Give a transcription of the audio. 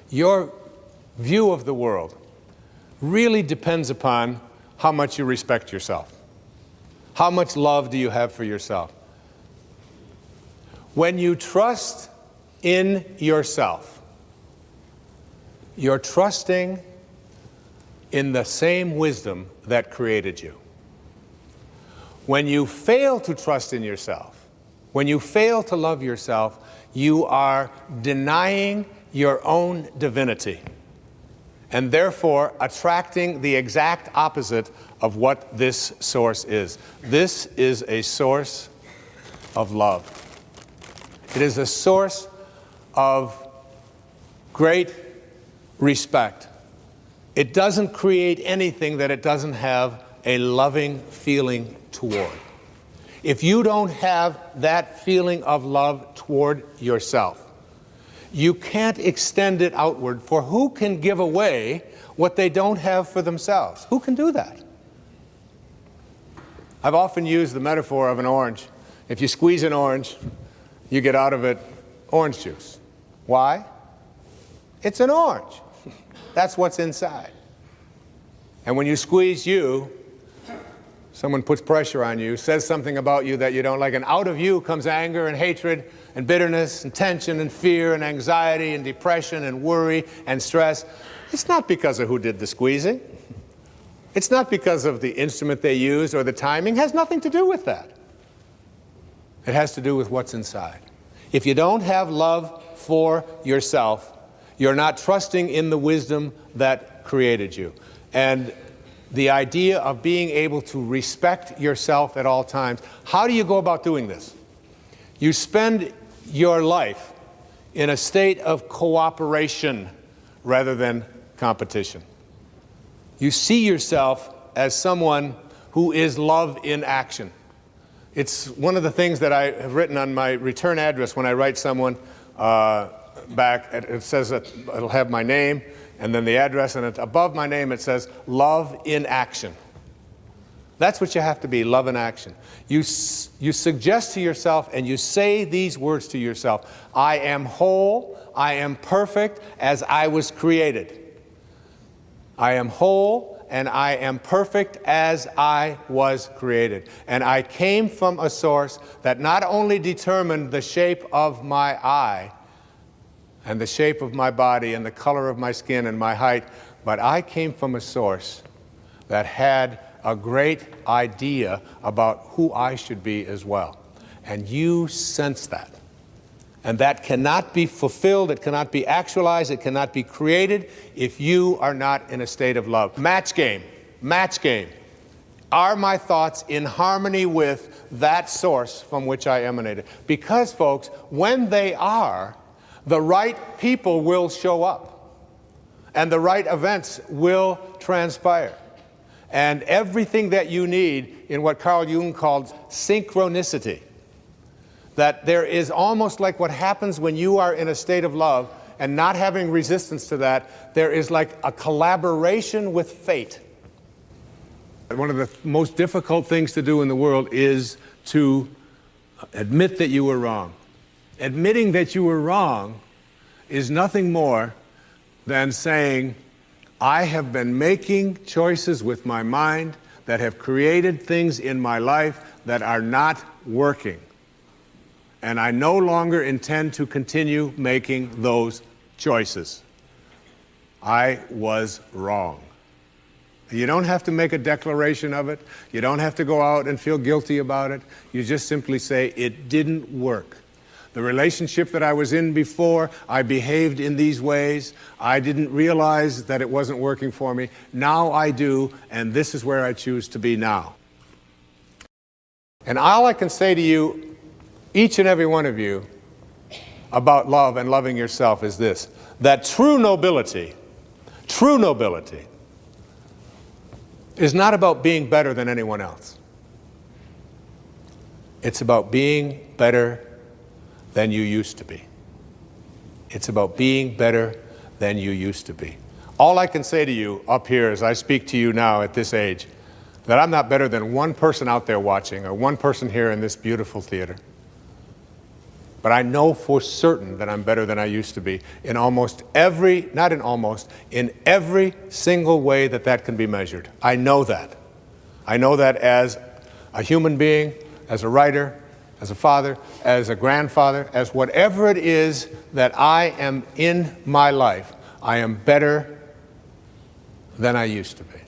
Your view of the world really depends upon how much you respect yourself. How much love do you have for yourself? When you trust in yourself, you're trusting in the same wisdom that created you. When you fail to trust in yourself, when you fail to love yourself, you are denying your own divinity and therefore attracting the exact opposite of what this source is. This is a source of love. It is a source of great respect. It doesn't create anything that it doesn't have a loving feeling toward. If you don't have that feeling of love toward yourself, you can't extend it outward, for who can give away what they don't have for themselves? Who can do that? I've often used the metaphor of an orange. If you squeeze an orange, you get out of it orange juice. Why? It's an orange. That's what's inside. And when you squeeze you, someone puts pressure on you, says something about you that you don't like, and out of you comes anger and hatred and bitterness and tension and fear and anxiety and depression and worry and stress. It's not because of who did the squeezing. It's not because of the instrument they used or the timing. It has nothing to do with that. It has to do with what's inside. If you don't have love for yourself, you're not trusting in the wisdom that created you. And the idea of being able to respect yourself at all times, how do you go about doing this? You spend your life in a state of cooperation rather than competition. You see yourself as someone who is love in action. It's one of the things that I have written on my return address when I write someone back. It says that it'll have my name and then the address, and above my name it says love in action. That's what you have to be, love in action. You suggest to yourself and you say these words to yourself: I am whole, I am perfect as I was created. I am whole and I am perfect as I was created. And I came from a source that not only determined the shape of my eye and the shape of my body and the color of my skin and my height, but I came from a source that had a great idea about who I should be as well. And you sense that. And that cannot be fulfilled, it cannot be actualized, it cannot be created if you are not in a state of love. Match game. Are my thoughts in harmony with that source from which I emanated? Because, folks, when they are, the right people will show up, and the right events will transpire. And everything that you need in what Carl Jung called synchronicity, that there is almost like what happens when you are in a state of love and not having resistance to that, there is like a collaboration with fate. One of the most difficult things to do in the world is to admit that you were wrong. Admitting that you were wrong is nothing more than saying, I have been making choices with my mind that have created things in my life that are not working. And I no longer intend to continue making those choices. I was wrong. You don't have to make a declaration of it. You don't have to go out and feel guilty about it. You just simply say, it didn't work. The relationship that I was in before, I behaved in these ways. I didn't realize that it wasn't working for me. Now I do, and this is where I choose to be now. And all I can say to you, each and every one of you, about love and loving yourself is this: that true nobility is not about being better than anyone else. It's about being better than you used to be. It's about being better than you used to be. All I can say to you up here as I speak to you now at this age, that I'm not better than one person out there watching or one person here in this beautiful theater. But I know for certain that I'm better than I used to be in almost every, not in almost, in every single way that that can be measured. I know that. I know that as a human being, as a writer, as a father, as a grandfather, as whatever it is that I am in my life, I am better than I used to be.